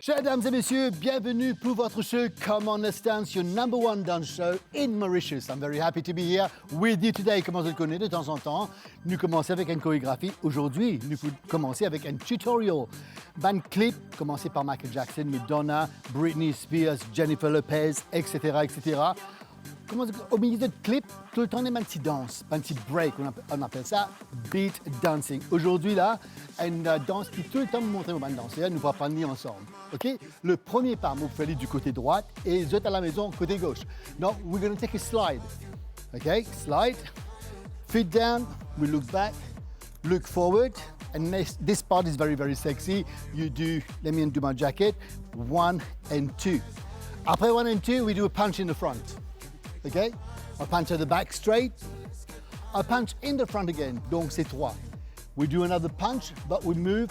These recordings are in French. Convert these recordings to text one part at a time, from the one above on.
Chers dames et messieurs, bienvenue pour votre show Come On Let's Dance, your number one dance show in Mauritius. I'm very happy to be here with you today. Comme on le connaît de temps en temps, nous commençons avec une chorégraphie. Aujourd'hui, nous commençons avec un tutorial. Ban clip, commencé par Michael Jackson, Madonna, Britney Spears, Jennifer Lopez, etc., etc. Au milieu de clip, tout le temps, on a un petit danse, un petit break, on appelle ça beat dancing. Aujourd'hui, là, une danse qui tout le temps me montre comment danser, nous va apprendre ensemble. OK? Le premier pas, vous faites du côté droit et vous êtes à la maison côté gauche. Now, we're going to take a slide. OK? Slide, feet down, we look back, look forward, and this part is very, very sexy. You do, let me undo my jacket, 1 and 2. Après 1 and 2, we do a punch in the front. Okay? I punch at the back straight. I punch in the front again. Donc c'est 3. We do another punch, but we move.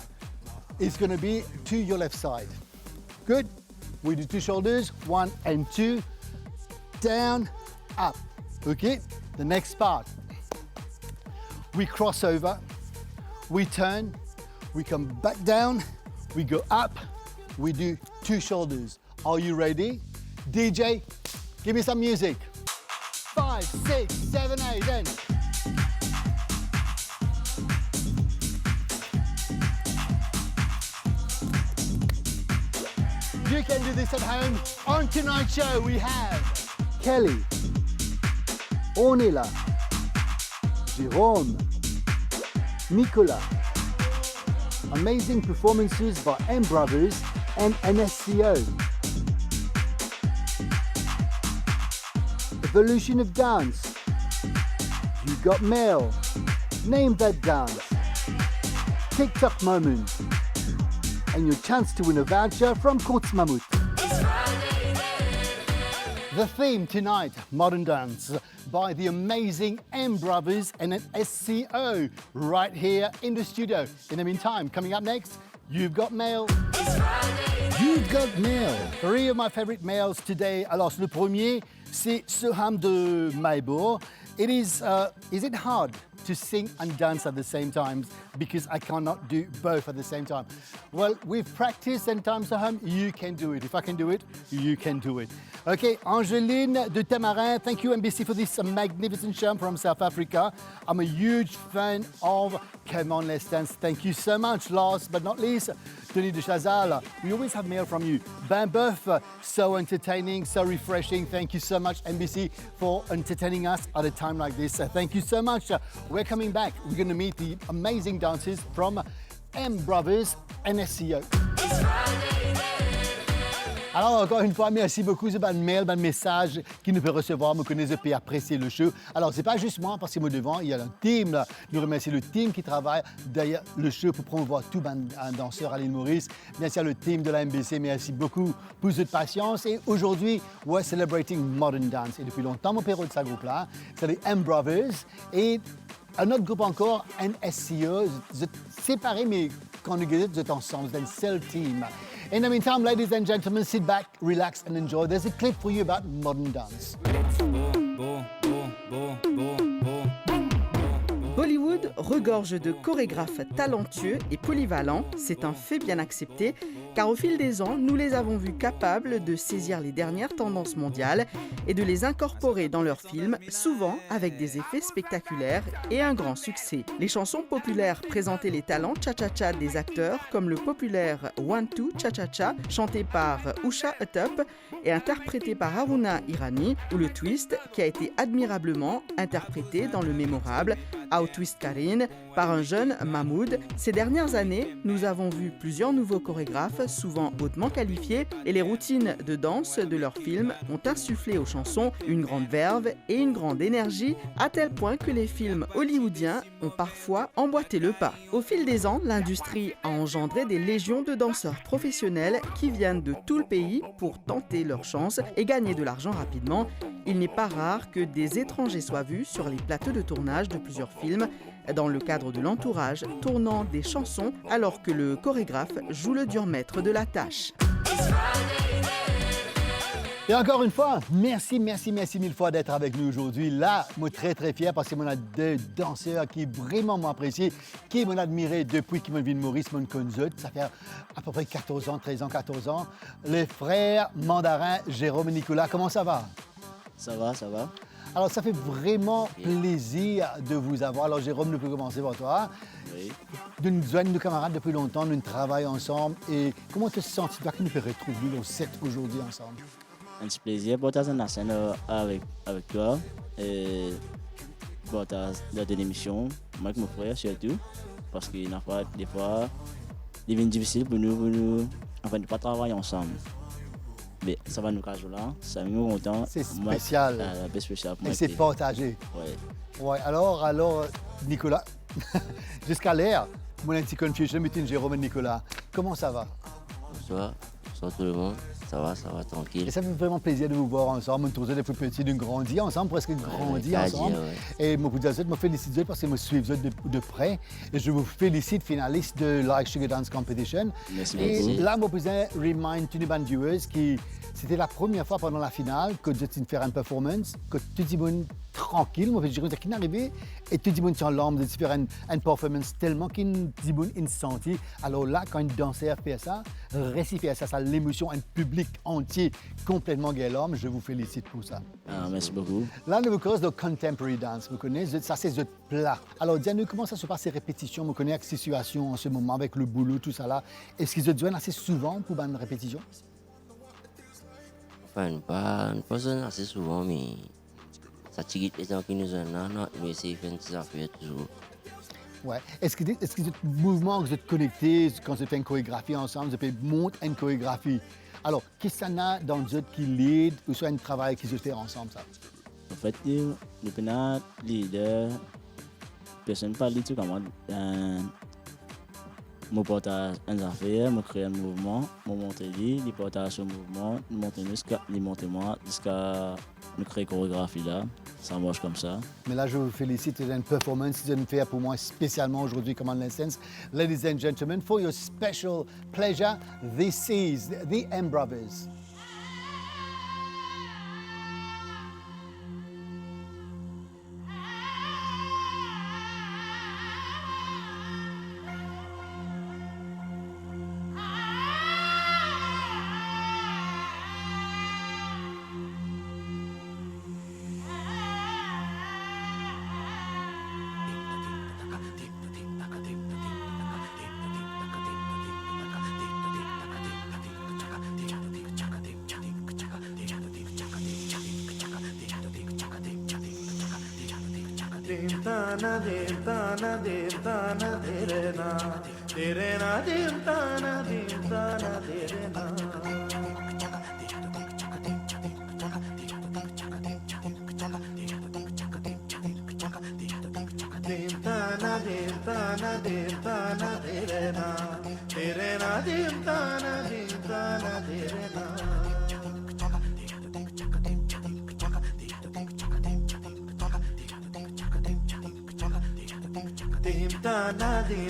It's going to be to your left side. Good? We do 2 shoulders, 1 and 2. Down, up. Okay? The next part. We cross over. We turn. We come back down. We go up. We do 2 shoulders. Are you ready? DJ, give me some music. 5, 6, 7, 8, then. You can do this at home. On tonight's show, we have Kelly, Ornella, Jérôme, Nicolas. Amazing performances by M Brothers and NSCO. Evolution of dance. You got mail. Name that dance. TikTok moment. And your chance to win a voucher from Courts Mammouth. The theme tonight, modern dance, by the amazing M Brothers and an SCO right here in the studio. In the meantime, coming up next, You've Got Mail. You've Got Mail. 3 of my favorite mails today. Alors, le premier, c'est Soham de Maibor. Is it hard to sing and dance at the same time? Because I cannot do both at the same time. Well, we've practiced and time Soham, you can do it. If I can do it, you can do it. Okay, Angeline de Tamarin, thank you MBC for this magnificent show from South Africa. I'm a huge fan of Come On Let's Dance. Thank you so much. Last but not least, Tony de Chazal, we always have mail from you. Ben Boeuf, so entertaining, so refreshing. Thank you so much MBC for entertaining us at a time like this. Thank you so much. We're coming back. We're going to meet the amazing dancers from M Brothers and SCO. Alors, encore une fois, merci beaucoup. C'est un mail, un message qui nous peut recevoir, me connaître et apprécier le show. Alors, c'est pas juste moi, parce que moi devant, il y a un team. Là. Nous remercions le team qui travaille derrière le show pour promouvoir tout un danseur à l'île Maurice. Merci à le team de la MBC. Merci beaucoup pour votre patience. Et aujourd'hui, we're celebrating modern dance. Et depuis longtemps, mon père de ce groupe-là, c'est les M Brothers. Et un autre groupe encore, NSCO. Vous êtes séparés, mais quand nous vous êtes ensemble, c'est un seul team. In the meantime, ladies and gentlemen, sit back, relax and enjoy. There's a clip for you about modern dance. Bollywood regorge de chorégraphes talentueux et polyvalents, c'est un fait bien accepté, car au fil des ans, nous les avons vus capables de saisir les dernières tendances mondiales et de les incorporer dans leurs films, souvent avec des effets spectaculaires et un grand succès. Les chansons populaires présentaient les talents cha-cha-cha des acteurs, comme le populaire One Two Cha-cha-cha, chanté par Usha Uthup et interprété par Aruna Irani, ou le twist, qui a été admirablement interprété dans le mémorable How Twist Karin par un jeune Mahmoud. Ces dernières années, nous avons vu plusieurs nouveaux chorégraphes, souvent hautement qualifiés, et les routines de danse de leurs films ont insufflé aux chansons une grande verve et une grande énergie, à tel point que les films hollywoodiens ont parfois emboîté le pas. Au fil des ans, l'industrie a engendré des légions de danseurs professionnels qui viennent de tout le pays pour tenter leur chance et gagner de l'argent rapidement. Il n'est pas rare que des étrangers soient vus sur les plateaux de tournage de plusieurs films, dans le cadre de l'entourage, tournant des chansons alors que le chorégraphe joue le dur maître de la tâche. Et encore une fois, merci mille fois d'être avec nous aujourd'hui. Là, moi, très fier parce que on a deux danseurs qui vraiment m'ont apprécié, qui m'ont admiré depuis qu'ils m'ont vu de Maurice, m'ont connu. Ça fait à peu près 14 ans, 13 ans, 14 ans. Les frères mandarins Jérôme et Nicolas, comment ça va? Ça va, ça va. Alors, ça fait vraiment plaisir de vous avoir. Alors, Jérôme, nous pouvons commencer par toi. Oui. Nous sommes nos camarades depuis longtemps, nous travaillons ensemble. Et comment te sens-tu que nous pouvons retrouver nos 7 aujourd'hui ensemble? Un petit plaisir pour partager la scène avec toi et partager dans une émission, moi et mon frère surtout, parce qu'il y a des fois, il devient difficile pour nous enfin, de pas travailler ensemble. Mais ça va nous cacher là, ça nous content. C'est spécial. C'est spécial pour moi. Et c'est partagé. Oui. Ouais, alors, Nicolas, jusqu'à l'air, mon petit confusion between Jérôme et Nicolas. Comment ça va? Bonsoir tout le monde. Ça va, tranquille. Et ça fait vraiment plaisir de vous voir ensemble. Nous tous depuis petits, nous grandis ensemble, presque grandis ensemble. Et moi, vous me félicite parce que je me suis de près. Et je vous félicite, finaliste de Like Sugar Dance Competition. Merci et beaucoup. là, je vous remind tous les band viewers que c'était la première fois pendant la finale que j'ai fait une performance, que tout le monde tranquille, moi, je suis arrivé et tout le monde sans larmes de faire une performance tellement qu'il senti. Alors là, quand un danseur fait ça, récipient ça l'émotion, un public entier complètement galant. Je vous félicite pour ça. Ah, merci beaucoup. Là, nous vous cause de contemporary dance. Vous connaissez, ça c'est notre plat. Alors, dis-nous comment ça se passe ces répétitions. Vous connaissez la situation en ce moment avec le boulot, tout ça là. Est-ce qu'ils se joignent assez souvent pour une répétition? Enfin, pas assez souvent, mais ça tire les gens qui nous ont là, mais c'est fait des affaires toujours. Ouais. Est-ce que ce mouvement que vous êtes connecté, quand vous faites une chorégraphie ensemble, vous faites monter une chorégraphie? Alors, qu'est-ce qu'il y a dans les autres qui lead ou soit un travail qui se fait ensemble, ça? En fait, nous sommes leader, personne ne parle de tout comment. Je partage une affaire, je crée un mouvement, je monte lui, il partage ce mouvement, il monte moi, jusqu'à nous créer une chorégraphie là. Ça marche comme ça. Mais là, je vous félicite, c'est une performance que vous avez fait pour moi spécialement aujourd'hui comme en essence. Ladies and gentlemen, for your special pleasure, this is the M Brothers. Dim tana dim tana dim tana dere na dim tana dere na. Dim tana dim tana dim tana dere na dim tana dere na. Dim tana dere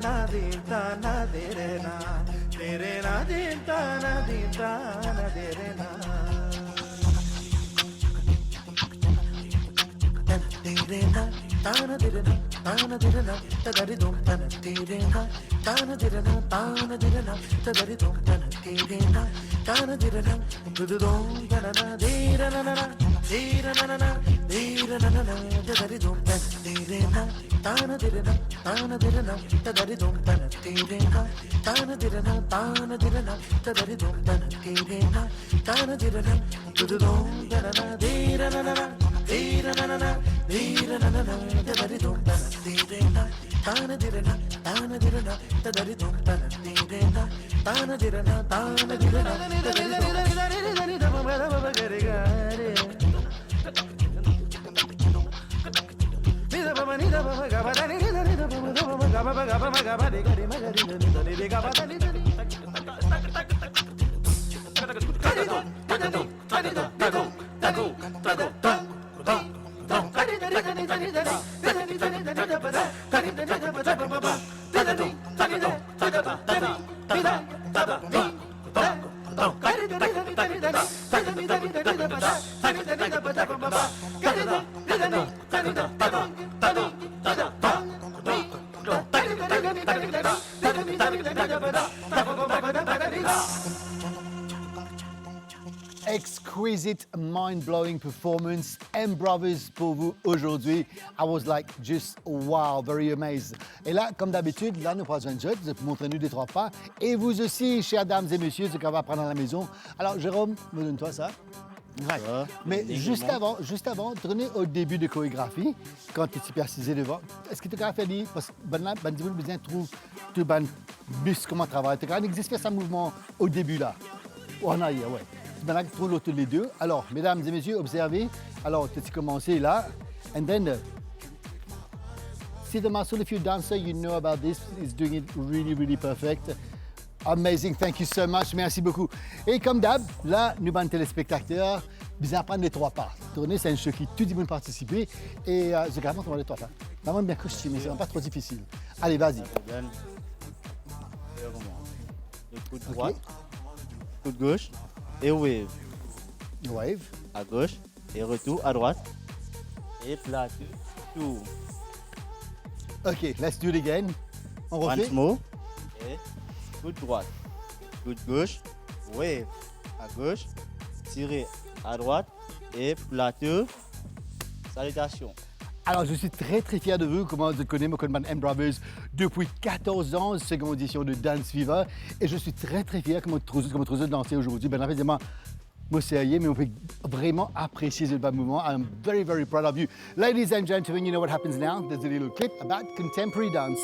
na dim tana dere na. Tana dere na tadari dum tana dere na tana dere na tadari dum tana dere na tana dere na tudu dum tana na dere na tadari dum tana dere na tana dere na tadari dum tana dere na tana dere na tadari dum tana dere na tana dere na tudu dum tana na dere na tadari dum tana dere na tana dere na tadari dum tana dere na tana dere na tadari dum Exquisite, mind-blowing performance. M Brothers pour vous aujourd'hui. I was like just wow, very amazed. Et là, comme d'habitude, là, nous prenons un jeu, montrez-nous des 3 pas. Et vous aussi, chers dames et messieurs, ce qu'on va apprendre à la maison. Alors, Jérôme, me donne-toi ça. Ouais. Mais juste avant, tournez au début de chorégraphie, quand tu es supercisé devant. Est-ce que tu as fait dit, parce que ben tu bien trouve tout ben muscle comment travailler. Tu as existe fait ce mouvement au début là. En arrière, ouais. Maintenant, tu trouves tous les deux. Alors, mesdames et messieurs, observez. Alors, tu as commencé là. And then, see the muscle, if you're a dancer, you know about this. It's doing it really, really perfect. Amazing, thank you so much, merci beaucoup. Et comme d'hab, là, nous, les téléspectateurs, bien apprendre les 3 pas. Tourner, c'est un jeu qui tout le monde participer. Et je garantis qu'on va les 3 pas. Vraiment bien costumé, c'est pas trop difficile. Allez, vas-y. Le coup de droite, coup de gauche et wave. Wave. À gauche et retour à droite. Et plateau, tout. OK, let's do it again. On refait. Once more. Et coup de droite, coup de gauche, wave à gauche, tirer à droite et plateau, salutation. Alors, je suis très, très fier de vous. Comment je connais Mokonban M Brothers depuis 14 ans, seconde édition de Dance Fever. Et je suis très, très fier comme vous danser aujourd'hui. Ben, évidemment, moi, sérieux, mais on peut vraiment apprécier ce bas mouvement. I'm very, very proud of you. Ladies and gentlemen, you know what happens now? There's a little clip about contemporary dance.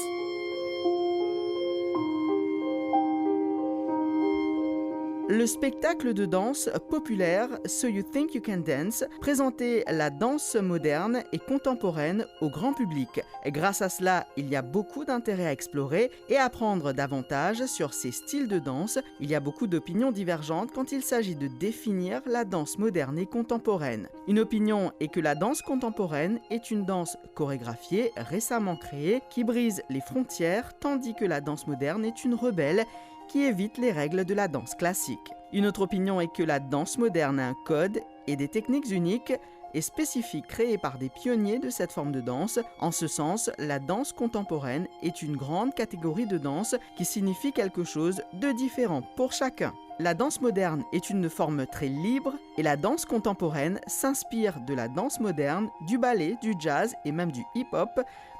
Le spectacle de danse populaire So You Think You Can Dance présentait la danse moderne et contemporaine au grand public. Et grâce à cela, il y a beaucoup d'intérêt à explorer et à apprendre davantage sur ces styles de danse. Il y a beaucoup d'opinions divergentes quand il s'agit de définir la danse moderne et contemporaine. Une opinion est que la danse contemporaine est une danse chorégraphiée, récemment créée, qui brise les frontières, tandis que la danse moderne est une rebelle qui évite les règles de la danse classique. Une autre opinion est que la danse moderne a un code et des techniques uniques et spécifiques créées par des pionniers de cette forme de danse. En ce sens, la danse contemporaine est une grande catégorie de danse qui signifie quelque chose de différent pour chacun. La danse moderne est une forme très libre et la danse contemporaine s'inspire de la danse moderne, du ballet, du jazz et même du hip-hop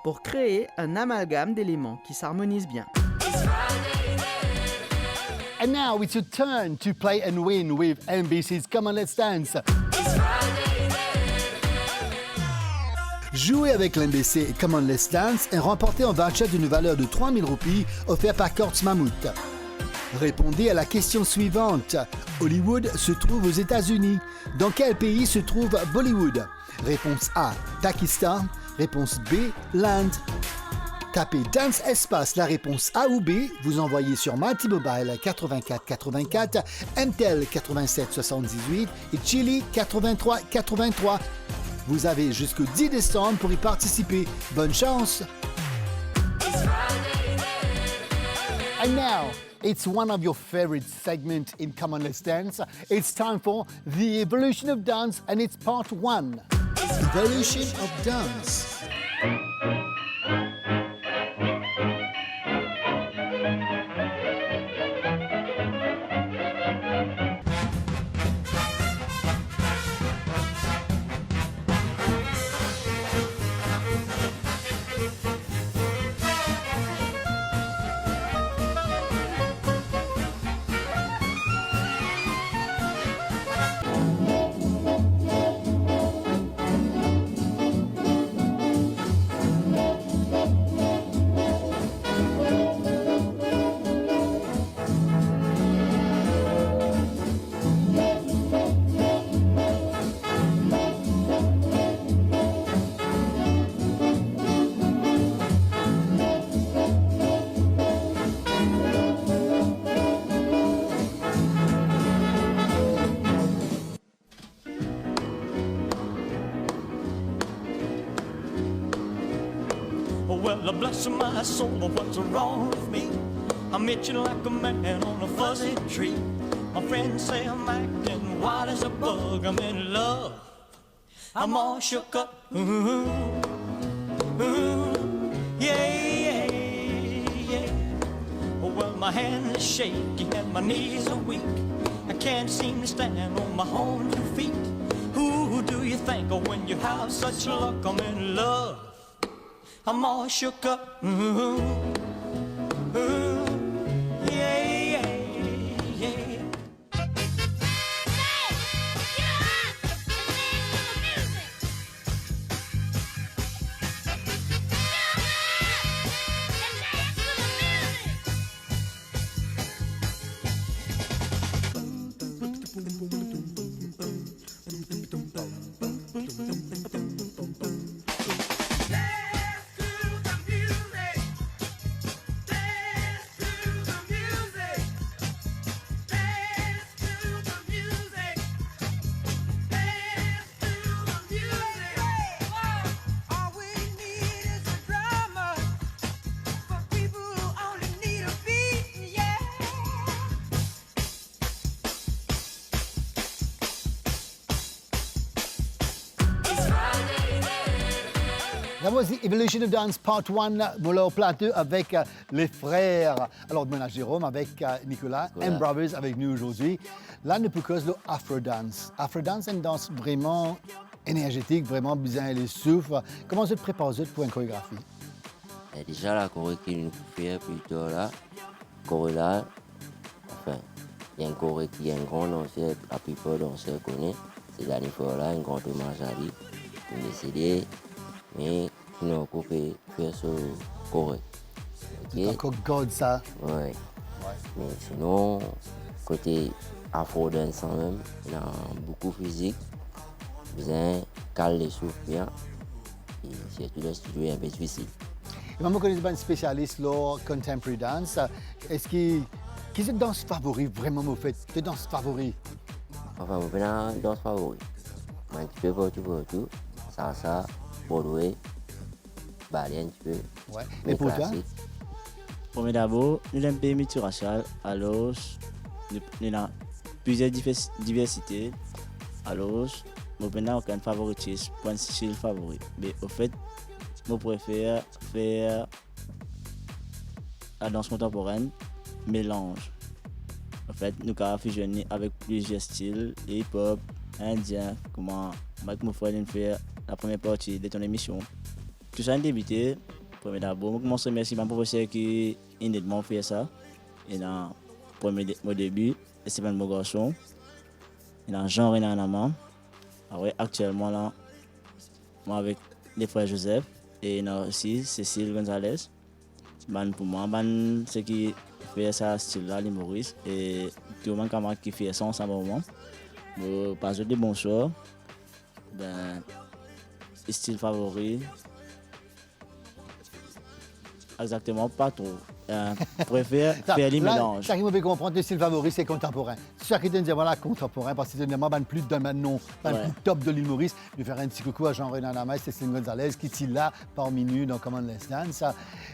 pour créer un amalgame d'éléments qui s'harmonisent bien. And now it's your turn to play and win with MBC's Come On Let's Dance. Jouez avec l'MBC et Come On Let's Dance et remportez un voucher d'une valeur de 3000 roupies offert par Courts Mammouth. Répondez à la question suivante. Hollywood se trouve aux États-Unis. Dans quel pays se trouve Bollywood? Réponse A, Pakistan. Réponse B, l'Inde. Tapez Dance Espace la réponse A ou B, vous envoyez sur Multi Mobile 84 84, MTEL 87 78 et Chili 83 83. Vous avez jusqu'au 10 décembre pour y participer. Bonne chance! And now, it's one of your favorite segments in Come On Let's Dance. It's time for The Evolution of Dance and it's part 1. Evolution of Dance. Well, bless my soul, what's wrong with me? I'm itching like a man on a fuzzy tree. My friends say I'm acting wild as a bug. I'm in love. I'm all shook up. Yeah, yeah. Well, my hands are shaky and my knees are weak. I can't seem to stand on my own 2 feet. Who do you think of when you have such luck? I'm in love. I'm all shook up. Yeah, yeah, yeah. All we need is a drama for people who only need a beat, yeah. That was the Evolution of Dance Part 1, Moulin Plateau avec les frères. Alors, maintenant, Jérôme avec Nicolas, Voilà. M Brothers avec nous aujourd'hui. Là, nous proposons le Afro Dance. Afro Dance, c'est une danse vraiment énergétique, vraiment bien les souffles. Comment vous te préparez pour une chorégraphie? Et déjà, la choré qui nous fait plutôt là, choré là, enfin, il y a une choré qui est un grand danseur, la plupart danseurs connaissent. C'est Danny Fola, un grand hommage à lui, qui est décédé, mais qui nous a coupé faire ce choré. C'est encore God, ça. Ouais. Mais sinon, côté Afro Dance quand même, il y a beaucoup physique, bien caler les souffles bien, et surtout le studio est un peu difficile. Et moi, je connais un spécialiste là, contemporary dance. Est-ce que quelle danse favorite vraiment vous faites? Quelle danse favorite? Enfin, mon père danse favori. Un petit peu partout, salsa, Broadway, ballet un petit peu. Ouais. mais Et pour toi? classique. Pour moi d'abord, nous avons un pays multiracial, alors nous avons plusieurs diversités. Alors, je n'ai aucun favoritisme pour un style favori. Mais au fait, je préfère faire la danse contemporaine, mélange. En fait, nous avons fusionné avec plusieurs styles, hip-hop, indien, comment Mike Moufouane fait la première partie de ton émission. Tout ça a débuté. Premier d'abord, je commence à remercier mon professeur qui m'a fait ça. Et dans mon début, c'est un bon garçon. Il a un genre et un amant. Actuellement, là, moi avec les frères Joseph et aussi Cécile Gonzalez. Pour moi, c'est qui fait ça style-là, l'humoriste. Et tout le monde qui fait ça ensemble au moment. Pas de bon choix. Style favori. Exactement, pas trop. Préfère faire les mélanges. Ça qui me fait comprendre le style favori, c'est contemporain. C'est ça qui te dit, voilà, contemporain, parce que c'est vraiment plus de nom, plus top de l'humoriste. Je vais faire un petit coucou à Jean-René Lamay, c'est Céline Gonzalez, qui est là parmi nous dans Common Let's Dance.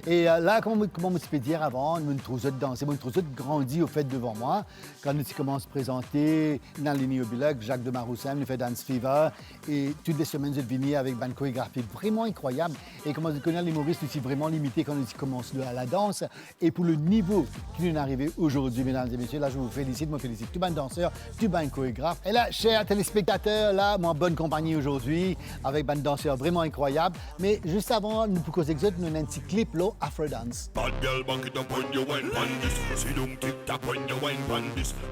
Et là, comment je peux dire avant, nous trouvons de danser, nous trouvons de grandir au fait devant moi. Quand nous commençons à se présenter dans les Néobilogues, Jacques de Maroussem nous fait Dance Fever. Et toutes les semaines, je venir avec une chorégraphie vraiment incroyable. Et comment je connais l'humoriste aussi vraiment limité quand nous commençons à la danse. Et pour le niveau qui nous est arrivé aujourd'hui, mesdames et messieurs, là, je vous félicite tout bon danseur, tout bon chorégraphe. Et là, chers téléspectateurs, là, moi, en bonne compagnie aujourd'hui, avec un danseur vraiment incroyable. Mais juste avant, nous pouvons exoter, nous avons un petit clip, là, Afro Dance.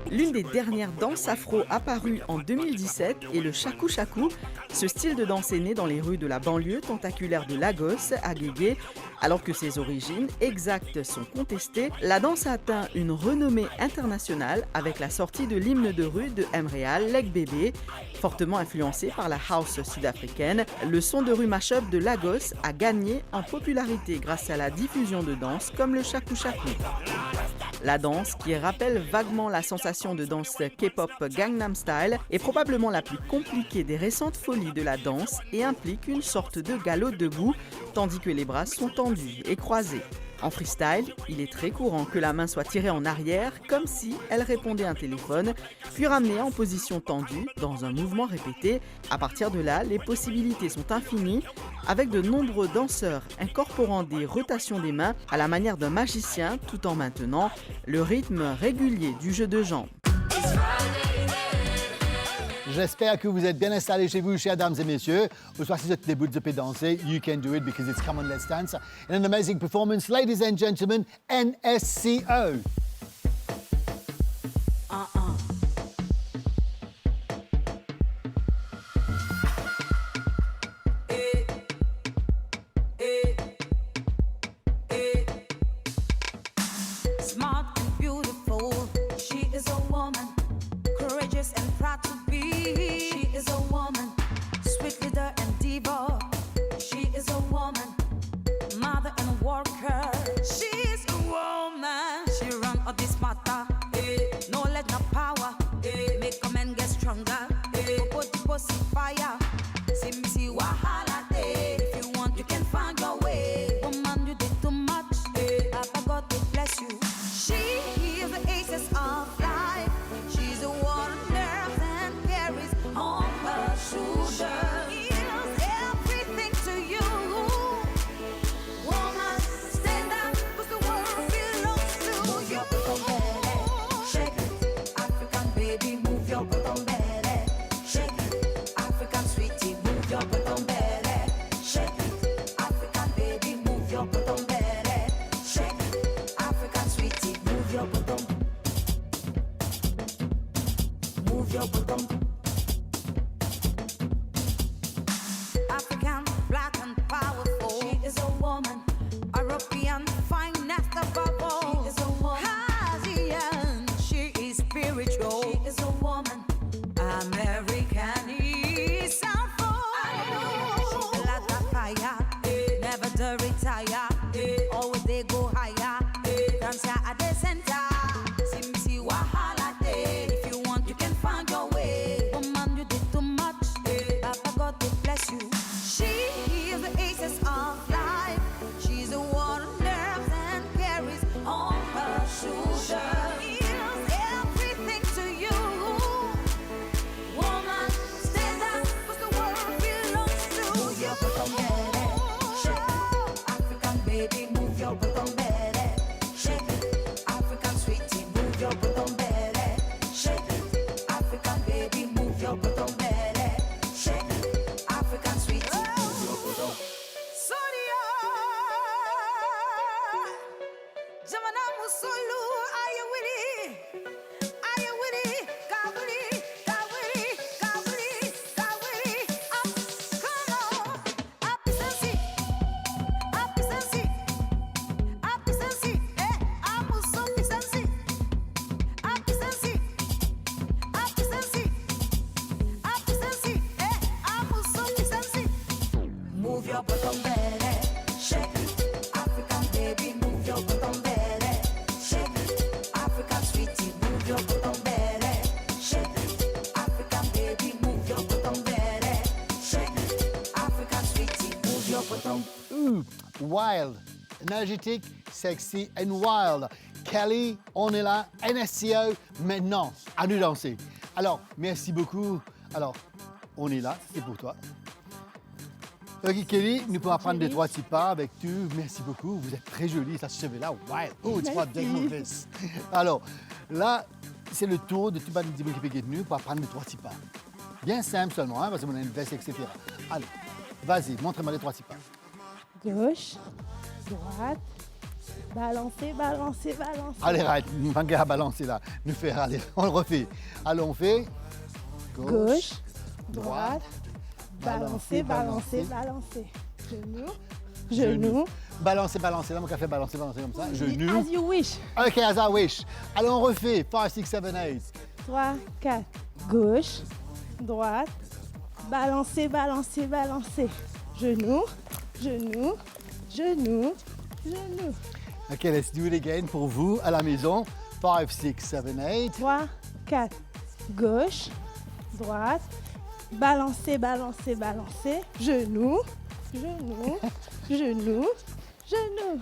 L'une des dernières danses afro apparues en 2017 est le shaku shaku. Ce style de danse est né dans les rues de la banlieue tentaculaire de Lagos, à Guégué. Alors que ses origines exactes sont contestées, la danse a atteint une renommée internationale avec la sortie de l'hymne de rue de Emreal, Leg Bébé. Fortement influencé par la house sud-africaine, le son de rue mashup de Lagos a gagné en popularité grâce à la diffusion de danses comme le shaku shaku. La danse, qui rappelle vaguement la sensation de danse K-pop Gangnam Style, est probablement la plus compliquée des récentes folies de la danse et implique une sorte de galop debout, tandis que les bras sont tendus et croisés. En freestyle, il est très courant que la main soit tirée en arrière comme si elle répondait à un téléphone, puis ramenée en position tendue dans un mouvement répété. À partir de là, les possibilités sont infinies avec de nombreux danseurs incorporant des rotations des mains à la manière d'un magicien tout en maintenant le rythme régulier du jeu de jambes. J'espère que vous êtes bien installés chez vous, chers dames et messieurs. Ou soit si vous êtes debout, vous pouvez danser. You can do it because it's Come On Let's Dance. And an amazing performance, ladies and gentlemen, NSCO. Smart and beautiful, she is a woman. Courageous and proud to be, she is a woman. Sweet leader and diva, she is a woman. Mother and worker, she is a woman. She run all this matter, knowledge no power. Make a man get stronger, put the pussy fire. See me see wahala day. If you want, you can find your way. Woman, you did too much. Papa God will bless you. She is the aces of life. She's a one nerve and carries on her shoulder. Heals everything to you. Woman, stand up, 'cause the world belongs to you. Shake it, African baby, move your bottom belly. Shake it, African sweetie, move your bottom belly. Shake it, African baby, move your bottom belly. Shake it, African sweetie, move your bottom. Move your bottom. African, black and powerful. She is a woman. European, finest above all. She is a woman. Asian, she is spiritual. She is a woman. American is soundful. She's like a fire, never to retire. Always they go higher. Dance at the center. See me see wahala day. If you want, you can find your way. Woman, you did too much. Papa God will bless you. She is the aces of life. She's a one nerves and carries on her shoulder. Heals everything to you. Woman, stand up, 'cause the world belongs to you. Move your bottom belly, shake it. African baby, move your bottom belly, shake it. African sweetie, move your bottom belly, shake it. African baby, move your bottom belly, shake it. African sweetie, move your bottom. Sonia, Jamana Musulu, are you with it? Are you with it? Kabuli, Kabuli, Kabuli, Kabuli. Come on, Apisansi, Apisansi, Apisansi, Amuso Pisansi, Apisansi, Apisansi, Apisansi, Amuso Pisansi. Move your bottom belly, shake it. African baby, move your bottom belly, shake it. African sweetie, move your bottom belly, shake it. African baby, move your bottom belly, shake it. African sweetie, move your bottom. Ooh, wild, énergétique, sexy and wild. Kelly, on est là, NSCO, maintenant, à nous danser. Alors, merci beaucoup. Alors, on est là, c'est pour toi. Ok, Kelly, nous pouvons apprendre 2-3 petits pas avec toi. Merci beaucoup, vous êtes très jolie, ça se fait là, wild. Oh, it's pas big movies. Alors, là, c'est le tour de tout le monde qui est venu pour apprendre 2-3 petits pas. Bien simple seulement, hein, parce qu'on a une veste, etc. Allez, vas-y, montre-moi les 3 petits pas. Gauche, droite, balancer, balancer, balancer. Allez, arrête, nous manquons à balancer là. Nous faire, allez, on le refait. Alors, on fait Gauche, droite, balancer, balancer, balancer. Genou, genou. Balancer, balancer. Là, mon café balancer, balancer comme ça. Genou. As you wish. OK, as I wish. Alors, on refait. 5, 6, 7, 8. 3, 4. Gauche, droite, balancer, balancer, balancer. Genou, genou, genou, genou. OK, let's do it again pour vous à la maison. 5, 6, 7, 8. 3, 4. Gauche, droite, balancer, balancer, balancer. Genou, genou, genou, genou.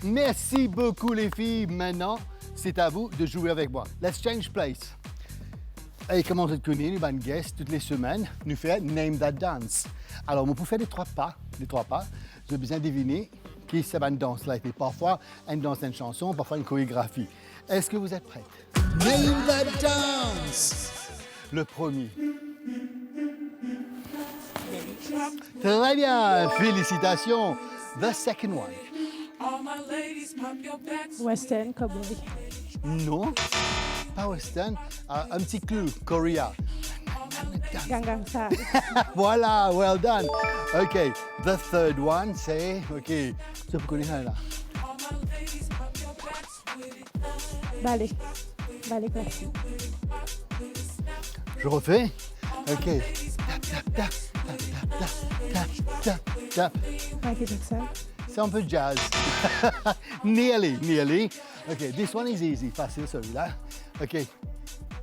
Merci beaucoup les filles. Maintenant, c'est à vous de jouer avec moi. Let's change place. Et comment vous connaissez, nous, guest, toutes les semaines, nous faisons Name That Dance. Alors, on peut faire les trois pas. Vous avez besoin de deviner qui c'est une danse là. Et parfois, une danse, une chanson, parfois une chorégraphie. Est-ce que vous êtes prêts? Name That Dance. Le premier. Très bien, félicitations. The second one. Western Cowboy. Non, pas Western. Un petit clou, Korea. Gangnam Style. Voilà, well done. OK, the third one, c'est... OK, vous connaissez là. Ballet. Ballet classique. Je refais. OK. Tap, tap, tap, tap, tap, tap, tap, tap. Michael Jackson. C'est un peu jazz. Nearly. OK, this one is easy. Facile celui-là. OK.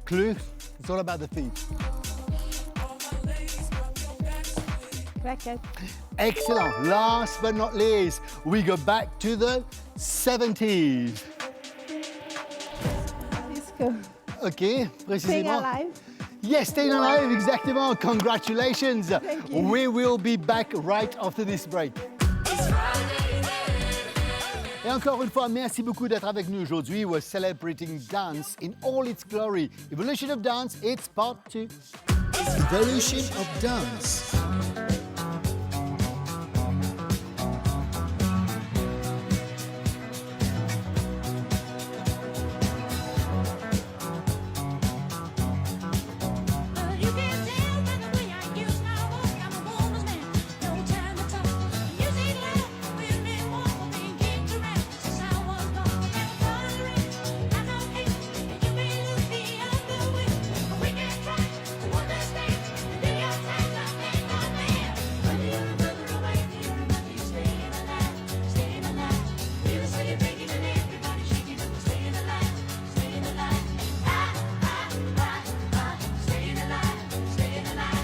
Clue, it's all about the feet. Raquette. Excellent. Last but not least, we go back to the 70s. Disco. OK, Staying précisément. Alive. Yes, Staying Alive, exactement. Congratulations. Thank you. We will be back right after this break. Et encore une fois, merci beaucoup d'être avec nous aujourd'hui. We're celebrating dance in all its glory. Evolution of Dance, it's part 2. Evolution of Dance. You can't tell by the way I use my walk. I'm a woman's man, no time to talk. You see love, we've been walking, been kicked around since I was born. And tolerate, I know hate, and you may look the other way. But we can try to understand and do your time, I make my man. Whether you're further away, the other you staying alive, staying alive. Feel the city breaking and everybody shaking up, staying alive, staying alive. Staying alive, staying alive. Staying alive.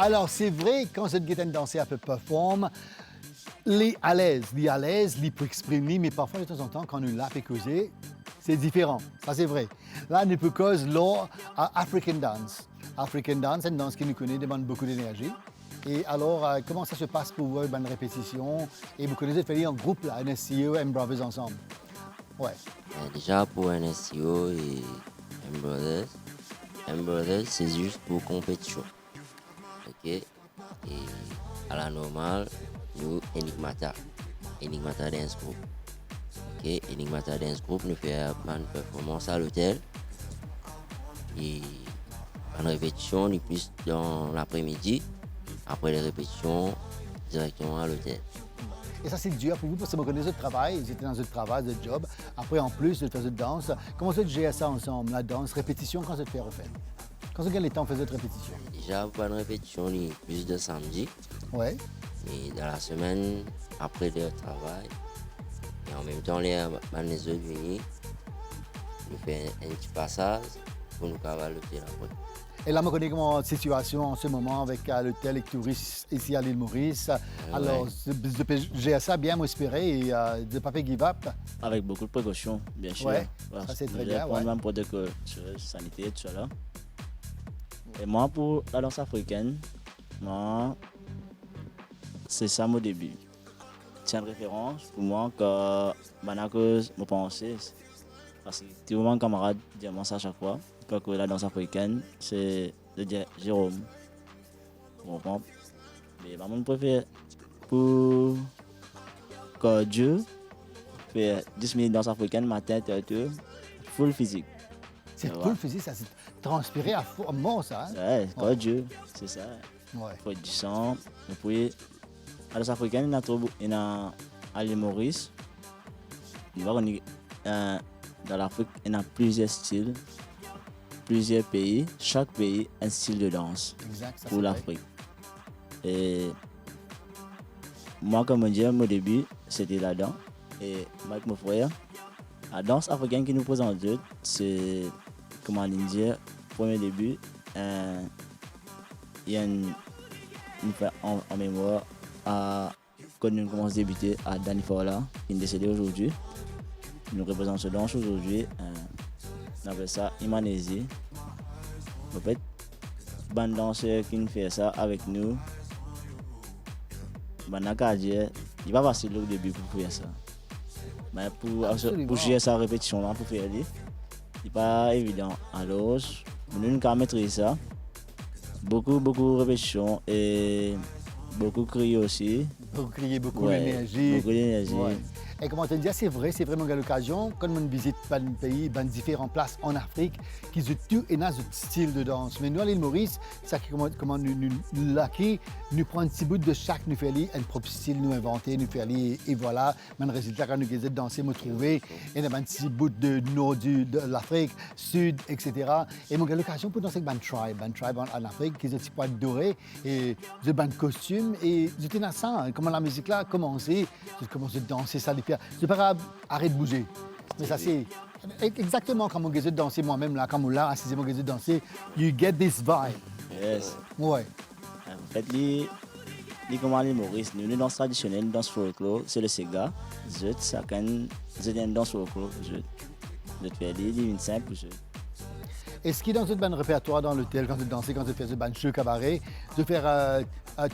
Alors, c'est vrai, quand vous êtes danser à peu perform, les à l'aise, les pour exprimer, mais parfois, de temps en temps, quand nous l'avons causé, c'est différent. Ça, c'est vrai. Là, nous peut cause l'or à African Dance. African Dance, c'est une danse qui nous connaît, demande beaucoup d'énergie. Et alors, comment ça se passe pour vous, une répétition? Et vous connaissez, faire en groupe, là, NSCO et M-Brothers ensemble? Ouais. Déjà pour NSCO et M-Brothers, c'est juste pour compétition. OK? Et à la normale, nous, Enigmata Dance Group. OK? Enigmata Dance Group nous fait une performance à l'hôtel. Et en répétition, on est plus dans l'après-midi. Après les répétitions, directement à l'hôtel. Et ça, c'est dur pour vous parce que vous connaissez le travail, vous étiez dans un travail, le job. Après, en plus, vous faites de danse. Comment vous gérez ça ensemble, la danse, répétition, quand vous faites au fait? Quand vous gagnez le temps, vous faites de répétition? Déjà, pas de répétition, on est plus de samedi. Ouais. Mais dans la semaine, après le travail, et en même temps, les autres venus, nous faisons un petit passage pour nous cavaler l'hôtel après. Et là, on connaît comment la situation en ce moment avec l'hôtel et les touristes ici à l'île Maurice. Alors, je peux gérer ça bien, m'espérer, et de ne pas give up. Avec beaucoup de précautions, bien sûr. Ouais, Voilà, ça, c'est très je bien, prends ouais. même protocole sanitaire, tout ça là. Et moi, pour la danse africaine, moi, c'est ça mon début. C'est une référence pour moi que je pensais. Parce que tout mon camarade dit ça à chaque fois. Que la danse africaine, c'est de Jérôme. Vous comprenez? Mais je préfère pour que Dieu fait 10 minutes de danse africaine, matin, full physique. C'est Ouais. cool, physique, ça s'est transpiré à mort, ça. Hein? Ouais, Ouais. que Dieu, c'est ça. Ouais. Il faut du sang. Et puis, la danse africaine, il y a à l'île Maurice. Dans l'Afrique, il y a plusieurs styles, plusieurs pays. Chaque pays a un style de danse Exact, ça, pour c'est l'Afrique. Et moi, comme je disais au début, c'était là-dedans. Et moi, avec mon frère, la danse africaine qui nous présente, c'est, comment dire, premier début, il y a une en mémoire quand nous commençons à débuter à Danny Fowler, qui est décédé aujourd'hui. Nous représentons ce danse aujourd'hui. On appelle ça Imanésie. En fait, bande danseur qui fait ça avec nous, il va passer le début pour faire ça. Mais pour jouer sa répétition là, pour faire ça, c'est pas évident. Alors, nous avons maîtriser ça. Beaucoup de répétitions et beaucoup de cris aussi. Beaucoup crier, beaucoup Ouais, d'énergie. beaucoup d'énergie. Ouais. Et comment te dire, c'est vrai, c'est vraiment l'occasion, quand on visite un pays, différentes places en Afrique, qui ont tout et un style de danse. Mais nous, à l'île Maurice, ça comment nous prenons un petit bout de chaque, nous faisons un propre style, nous inventer, nous faisons, et voilà, mais le résultat, quand nous faisons danser, nous trouver, et un petit bout de nord de l'Afrique, sud, etc. Et moi, j'ai l'occasion pour danser avec un tribe en Afrique, qui ont un petit poil doré, et j'ai un costume, et j'étais dans ça, comment la musique là a commencé, j'ai commencé à danser ça, je pas arrête de bouger. Mais ça, c'est exactement comme on faisait danser moi-même, là, comme là, assis, on faisait danser, you get this vibe. Yes. Ouais. En fait, comme à l'île Maurice, nous, danse traditionnelle, nous danse folklore, c'est le Sega. C'est une danse folklore. Je fais des simple. Est-ce qu'il y a dans un répertoire dans l'hôtel, quand tu dansais, quand tu faisais un jeu cabaret, de faire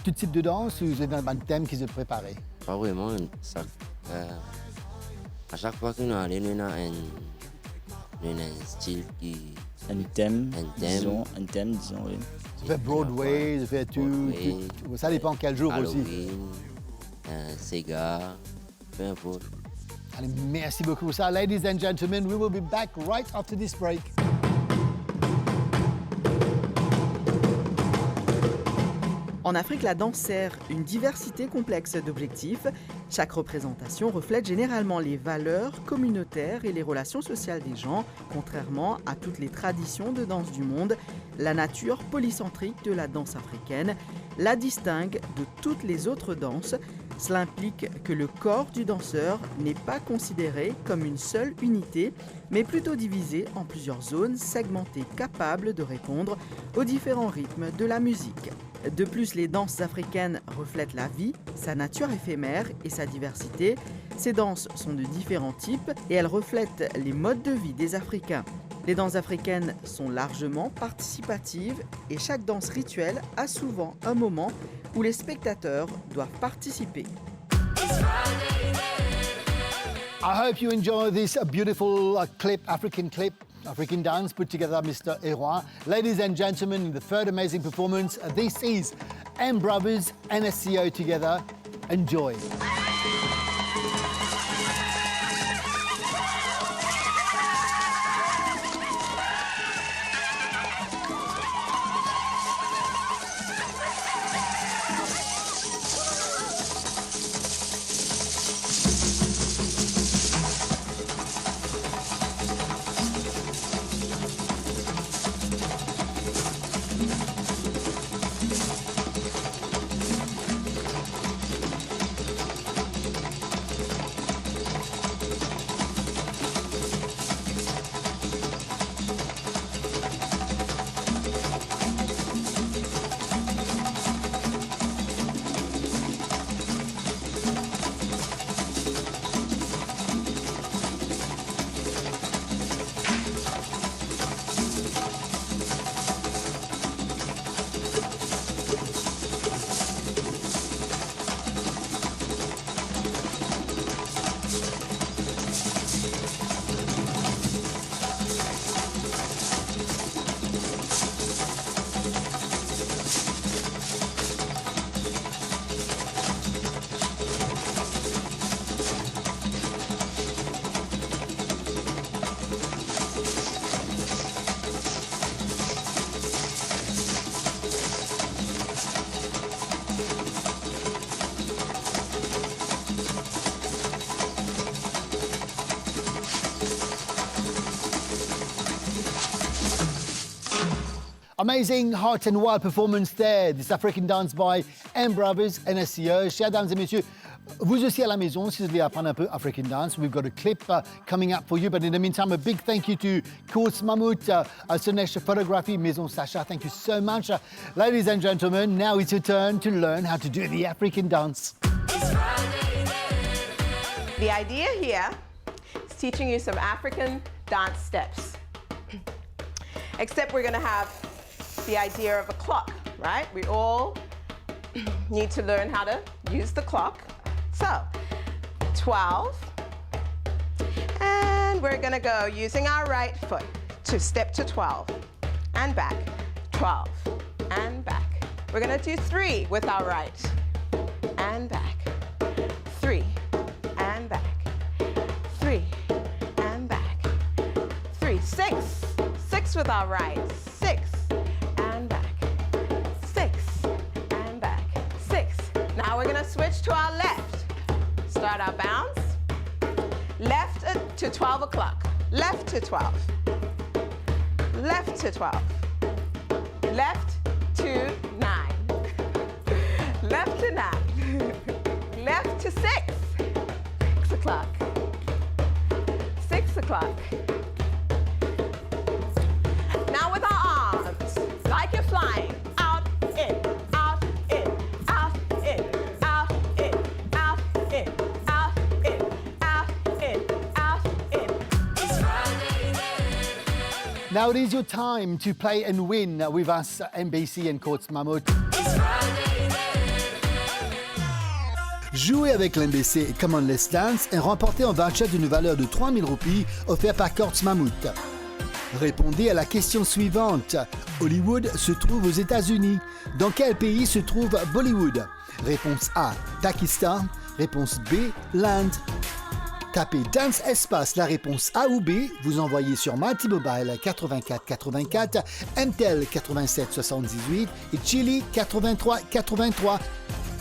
tout type de danse ou c'est un thème qui se préparé? Pas vraiment. À chaque fois que nous allons, nous avons un style qui... Un thème, Un thème. disons, oui. Tu fais Broadway, tu fais tout. Ça dépend quel jour aussi. Halloween, Sega, peu importe. Allez, merci beaucoup pour ça. Ladies and gentlemen, we will be back right after this break. En Afrique, la danse sert une diversité complexe d'objectifs. Chaque représentation reflète généralement les valeurs communautaires et les relations sociales des gens. Contrairement à toutes les traditions de danse du monde, la nature polycentrique de la danse africaine la distingue de toutes les autres danses. Cela implique que le corps du danseur n'est pas considéré comme une seule unité, mais plutôt divisé en plusieurs zones segmentées capables de répondre aux différents rythmes de la musique. De plus, les danses africaines reflètent la vie, sa nature éphémère et sa diversité. Ces danses sont de différents types et elles reflètent les modes de vie des Africains. Les danses africaines sont largement participatives et chaque danse rituelle a souvent un moment où les spectateurs doivent participer. I hope you enjoy this beautiful African dance put together by Mr. Eroy. Ladies and gentlemen, the third amazing performance, this is M Brothers, NSCO together. Enjoy. Amazing Hot and Wild performance there. This African dance by M Brothers and SCO. Chers dames et messieurs, vous aussi à la maison, si vous voulez apprendre un peu African dance, we've got a clip coming up for you. But in the meantime, a big thank you to Koos Mahmoud, Sonesh Photography, Maison Sacha. Thank you so much. Ladies and gentlemen, now it's your turn to learn how to do the African dance. The idea here is teaching you some African dance steps. Except we're gonna have the idea of a clock, right? We all need to learn how to use the clock. So, 12, and we're gonna go using our right foot to step to 12, and back, 12, and back. We're gonna do 3 with our right, and back, 3, and back, 3, and back, 3, 6 with our right, 6, and back, 6, and back, 6. Now we're gonna switch to our left. Start our bounce. Left to 12 o'clock. Left to 12. Left to 12. Left to 9. Left to 9. Left to 6. 6 o'clock. 6 o'clock. Now with our arms, like you're flying, out, in, out, in, out, in, out, in, out, in, out, in, out, in, out, in. Now it is your time to play and win with us, MBC and Koos Mahmoud. Jouez avec l'MBC et Come On Let's Dance et remportez un voucher d'une valeur de 3000 roupies offert par Koos Mahmoud. Répondez à la question suivante. Hollywood se trouve aux États-Unis. Dans quel pays se trouve Bollywood? Réponse A, Pakistan. Réponse B, l'Inde. Tapez Dance Espace la réponse A ou B. Vous envoyez sur Multi Mobile 84 84, MTEL 87 78 et Chili 83 83.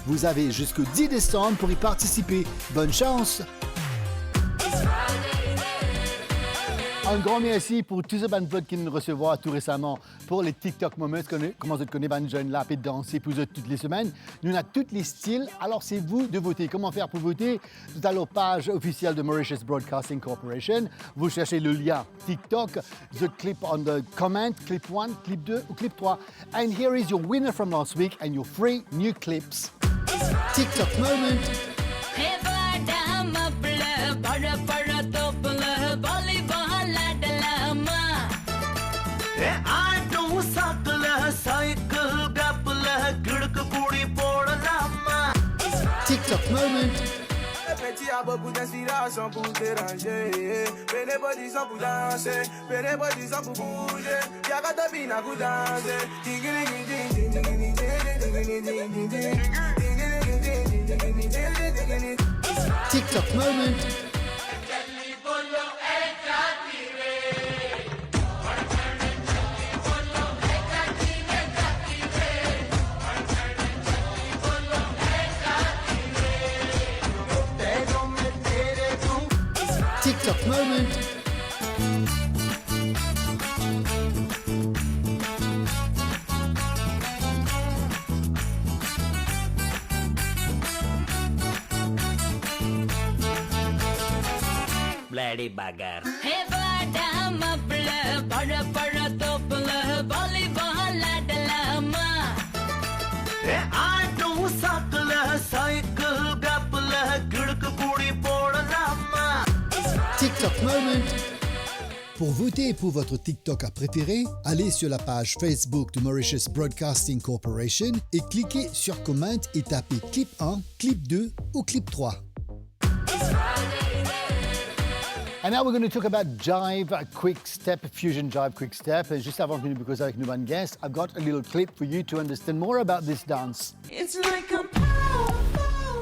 Vous avez jusqu'au 10 décembre pour y participer. Bonne chance! Un grand merci pour tous ces bonnes votes qui nous recevoir tout récemment pour les TikTok Moments. Comment vous connaissez les jeunes là et danser pour eux toutes les semaines. Nous avons tous les styles, alors c'est vous de voter. Comment faire pour voter? Tout à la page officielle de Mauritius Broadcasting Corporation. Vous cherchez le lien TikTok, the clip on the comment, clip 1, clip 2 ou clip 3. And here is your winner from last week and your 3 new clips. TikTok Moment. TikTok Moment. Petit a beaucoup d'inspiration pour déranger. Prenez pas 10 ans pour danser. Prenez pas 10 ans pour bouger. Y'a qu'à te bina pour danser. TikTok Moment. TikTok Moment. Bloody bugger. TikTok Moment. Pour voter pour votre TikTok préféré, allez sur la page Facebook de Mauritius Broadcasting Corporation et cliquez sur Comment et tapez clip 1, clip 2 ou clip 3. And now we're going to talk about Jive Quick Step, Fusion Jive Quick Step. Et juste avant que nous causions avec nous un guest, I've got a little clip for you to understand more about this dance. It's like a power.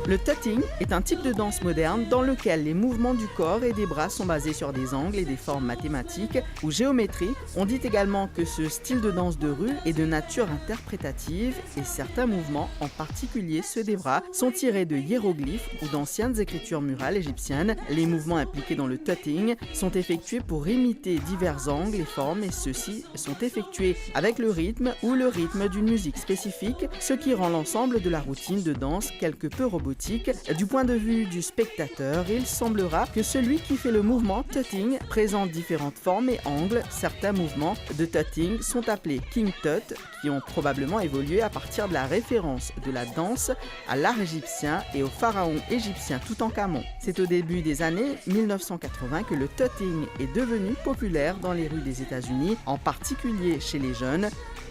Le tutting est un type de danse moderne dans lequel les mouvements du corps et des bras sont basés sur des angles et des formes mathématiques ou géométriques. On dit également que ce style de danse de rue est de nature interprétative et certains mouvements, en particulier ceux des bras, sont tirés de hiéroglyphes ou d'anciennes écritures murales égyptiennes. Les mouvements impliqués dans le tutting sont effectués pour imiter divers angles et formes et ceux-ci sont effectués avec le rythme ou le rythme d'une musique spécifique, ce qui rend l'ensemble de la routine de danse quelque peu robotique. Du point de vue du spectateur, il semblera que celui qui fait le mouvement tutting présente différentes formes et angles. Certains mouvements de tutting sont appelés King Tut, qui ont probablement évolué à partir de la référence de la danse à l'art égyptien et au pharaon égyptien Toutankhamon. C'est au début des années 1980 que le tutting est devenu populaire dans les rues des États-Unis, en particulier chez les jeunes.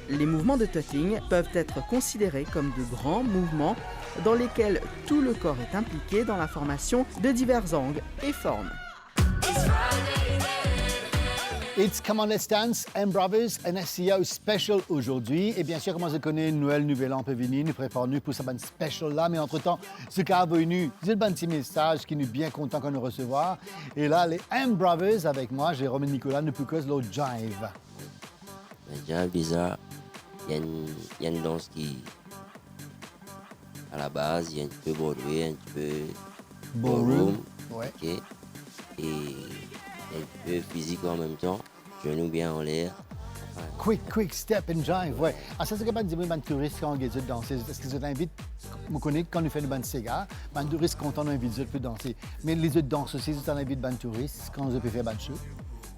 Les mouvements de tutting peuvent être considérés comme de grands mouvements dans lesquels tout le corps est impliqué dans la formation de divers angles et formes. It's Come On Let's Dance, M Brothers, un SEO special aujourd'hui. Et bien sûr, comme on se connaît, Noël, Nouvel An peut venir, nous préparons pour ce special là. Mais entre-temps, ce qui est venu, c'est un petit message qui nous est bien content qu'on nous recevoir. Et là, les M Brothers avec moi, Jérôme et Nicolas, nous pouvons le jive. Le jive, déjà, il y a une danse qui, à la base, il y a un petit peu Broadway, un petit peu Ballroom. Ouais. Okay. Et un peu physique en même temps, genoux bien en l'air. Quick step and jive, ouais. Ah, ça, c'est que les touristes quand ils veulent danser. Est-ce que vous invitez, vous connaissez, quand nous faisons une cigare, les touristes contents d'inviter pour danser. Mais les autres danses aussi, vous invitez les touristes quand vous pouvez faire des choses.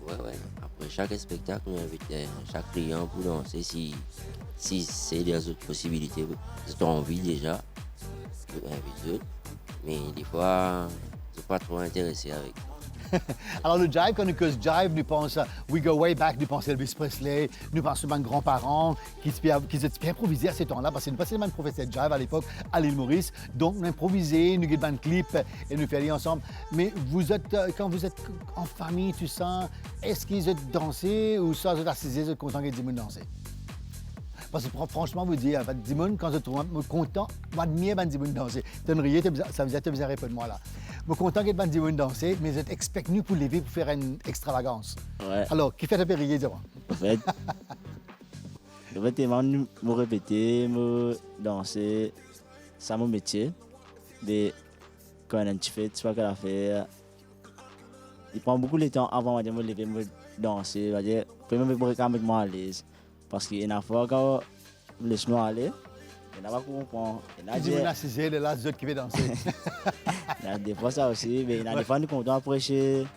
Ouais. Après chaque spectacle, nous invitons chaque client pour danser. Si c'est des autres possibilités, j'ai envie déjà d'inviter. Mais des fois, je ne suis pas trop intéressé avec. Alors le jive, quand nous cause jive, nous pensons, we go way back, nous pensons Elvis Presley, nous pensons à nos grands-parents qui s'étaient improvisés à ces temps-là, parce que nous passions même professeur de jive à l'époque à l'île Maurice. Donc nous improvisons, nous avons un clip et nous faisons ensemble. Mais vous êtes, quand vous êtes en famille, tout ça, est-ce qu'ils ont dansé ou ça, vous êtes assis, vous êtes content qu'ils aient dansé? Parce que franchement, vous dites, quand je trouve content, moi, admire Bandimoun danser. Ça vous a fait de moi là. Je suis content que Bandimoun danser, mais je expecte nous pour lever pour faire une extravagance. Ouais. Alors, qui fait un peu rire, dis-moi? En fait, me répéter, me danser, c'est mon métier. Mais quand on a un petit fait, tu vois qu'elle a fait. Il prend beaucoup de temps avant de me lever, me danser. Je peux me mettre moi à l'aise. Parce qu'il y a une fois quand je laisse nous aller, il n'y a pas comprendre. Il dit qu'on a cisé, les là, qui veulent danser. Il y a des fois ça aussi, mais il y a des fois nous comptons apprécier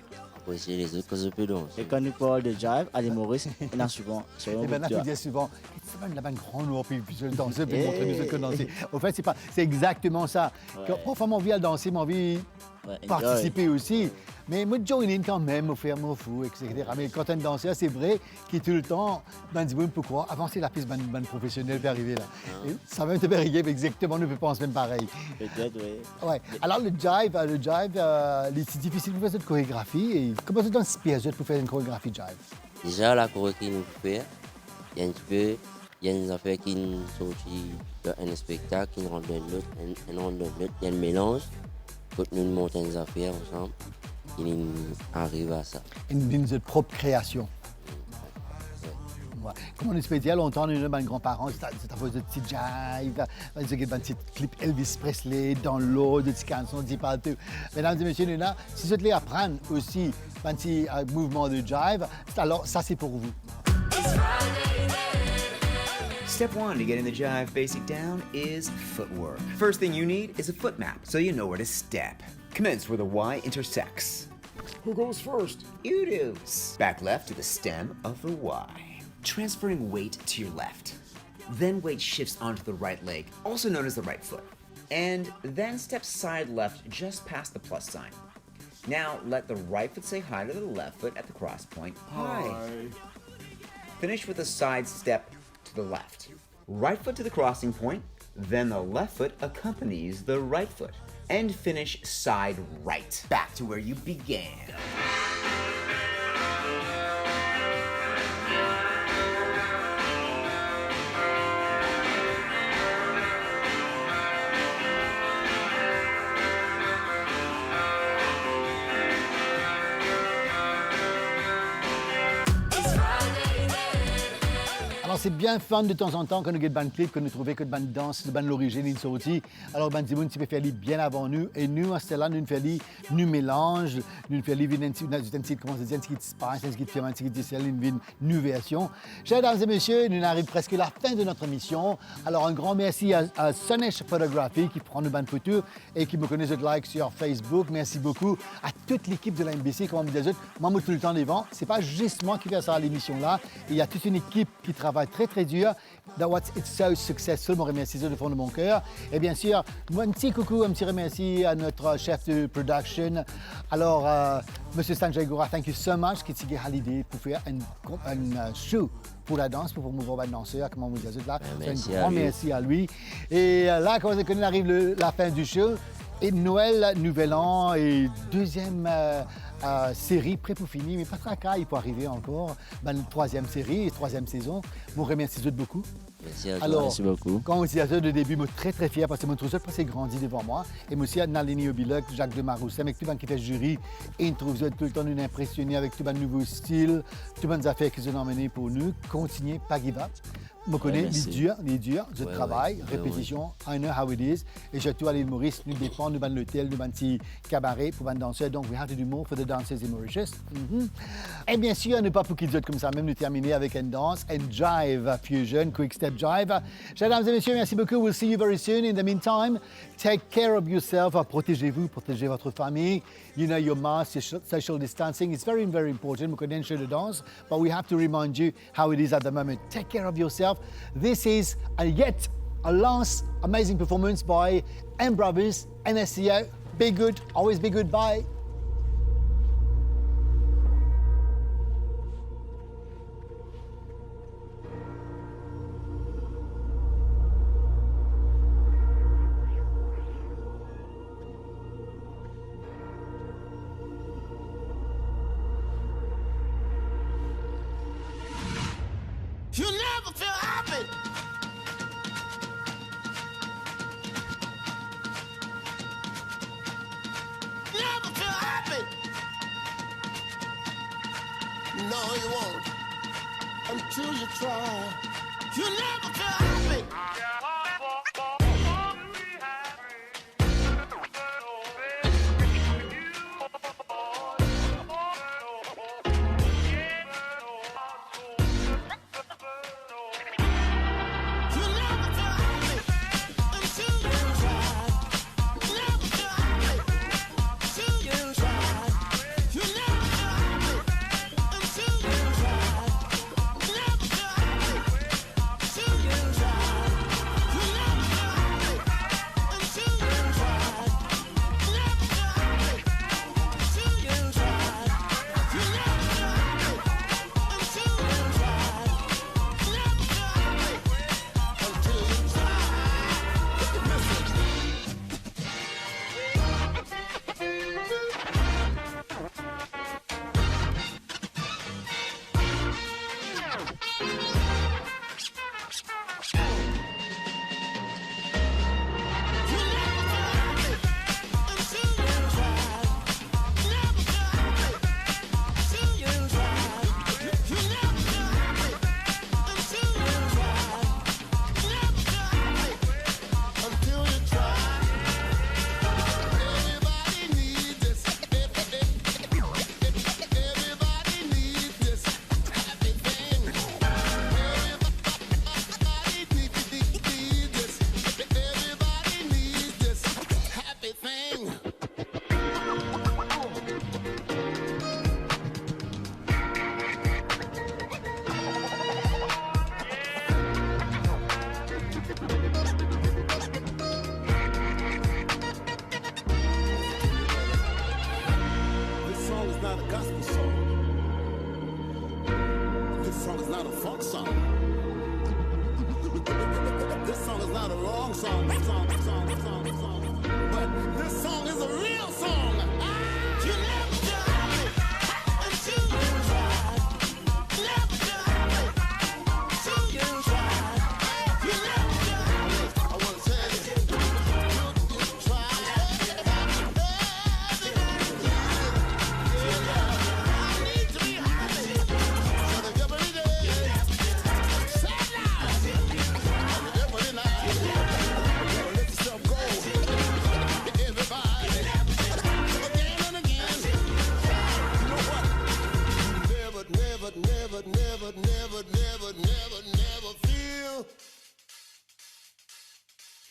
les autres que je peux danser. Et quand nous parlons de jive, à l'île Maurice, il y a souvent. Et bien là, tu dis souvent, c'est pas une grande noire, puis je le danser, puis montrer nous que danser. En fait, c'est exactement ça. Parfois, mon envie à danser, mon envie participer aussi. Mais moi, joiner quand même, me faire mon fou, etc. Mais quand on danse, c'est vrai qu'il tout le temps, dans le pourquoi avancer la piste ban professionnelle pour arriver là. Et ça va te périller, exactement, nous ne pensons même pareil. Peut-être, oui. Ouais. Alors, le jive, c'est difficile pour faire cette chorégraphie. Et comment tu t'inspires pour faire une chorégraphie jive? Déjà, la chorégraphie nous fait, il y a un petit peu, il y a des affaires qui nous sortent d'un spectacle, qui nous rendent d'un autre, il y a un mélange. Quand nous montons des affaires ensemble, il arrive à ça. Une propre création. Ouais. Comme on expliquait il y a longtemps, nous avons grands-parents, c'est à cause de petits jive, un petit clip Elvis Presley dans l'eau, de petites chansons, de partout. Mesdames et messieurs, nous là, si vous voulez apprendre aussi un petit mouvement de jive, alors ça c'est pour vous. Step 1 to getting the jive basic down is footwork. First thing you need is a foot map, so you know where to step. Commence where the Y intersects. Who goes first? You do. Back left to the stem of the Y. Transferring weight to your left. Then weight shifts onto the right leg, also known as the right foot. And then step side left just past the plus sign. Now let the right foot say hi to the left foot at the cross point. Hi. Finish with a side step to the left. Right foot to the crossing point, then the left foot accompanies the right foot. And finish side right, back to where you began. c'est bien fun de temps en temps quand nous avons des clips, que nous trouvons que de bande danse, de bande l'origine, ils sortent. Alors, ben, dis-moi, tu peux faire bien avant nous. Et nous, à ce là, nous faisons, nous mélange, nous faisons, comment se dire, ce qui se passe, ce qui se fait, ce qui se fait, une nouvelle version. Chers dames et messieurs, nous arrivons presque à la fin de notre émission. Alors, un grand merci à Sonesh Photography qui prend nos bandes photos et qui me connaît de like sur Facebook. Merci beaucoup à toute l'équipe de la MBC, comme on me dit, moi, tout le temps devant. C'est pas juste moi qui fais ça à l'émission-là. Il y a toute une équipe qui travaille très, très dur. That's what's it's so successful. Je remercie du fond de mon cœur. Et bien sûr, un petit coucou, un petit remercie à notre chef de production. Alors, Monsieur Sanjay Goura, thank you so much. Qui t'a l'idée pour faire un show pour la danse, pour promouvoir la danseur, comment vous dites là. C'est un grand merci à lui. Et là, quand on arrive la fin du show, et Noël, Nouvel An et deuxième série prêt pour finir, mais pas très cas, il peut arriver encore. Ben, troisième série et troisième saison. Je vous remercie beaucoup. Merci à toi. Alors, Merci beaucoup. quand on dit à ça de début, je suis très très fier parce que mon trouve ça parce qu'il grandit devant moi. Et moi aussi, à Nalini Obilok, Jacques de Maroussin, avec tout le monde qui fait jury, et il trouve ça tout le temps nous impressionner avec tout le nouveau style, toutes les affaires qu'ils ont emmenées pour nous. Continuez, pas give up. Je connais les durs, je travaille, répétition, I know how it is. Et surtout à l'île Maurice, nous dépendons, nous avons l'hôtel, nous avons un petit cabaret pour les danseurs. Donc, we have to do more for the dancers in Mauritius. Et bien sûr, ne pas pour qu'ils comme ça, même nous terminer avec une danse, un jive fusion, quick step jive. Chers dames et messieurs, merci beaucoup. We'll see you very soon. In the meantime, take care of yourself. Protégez-vous, protégez votre famille. You know your mask, your social distancing. It's very, very important. We couldn't show the dance, but we have to remind you how it is at the moment. Take care of yourself. This is yet a last amazing performance by M Brothers, NSCO. Be good, always be good. Bye. You never feel happy. Never feel happy. No, you won't. Until you try. You never feel happy.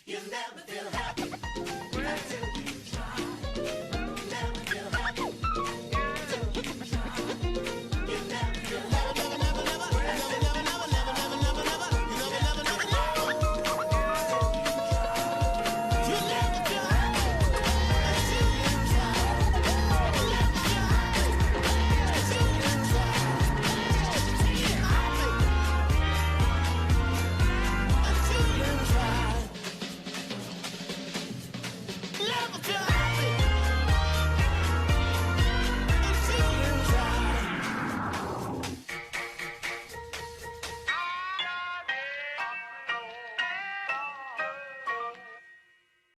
You'll never feel happy until you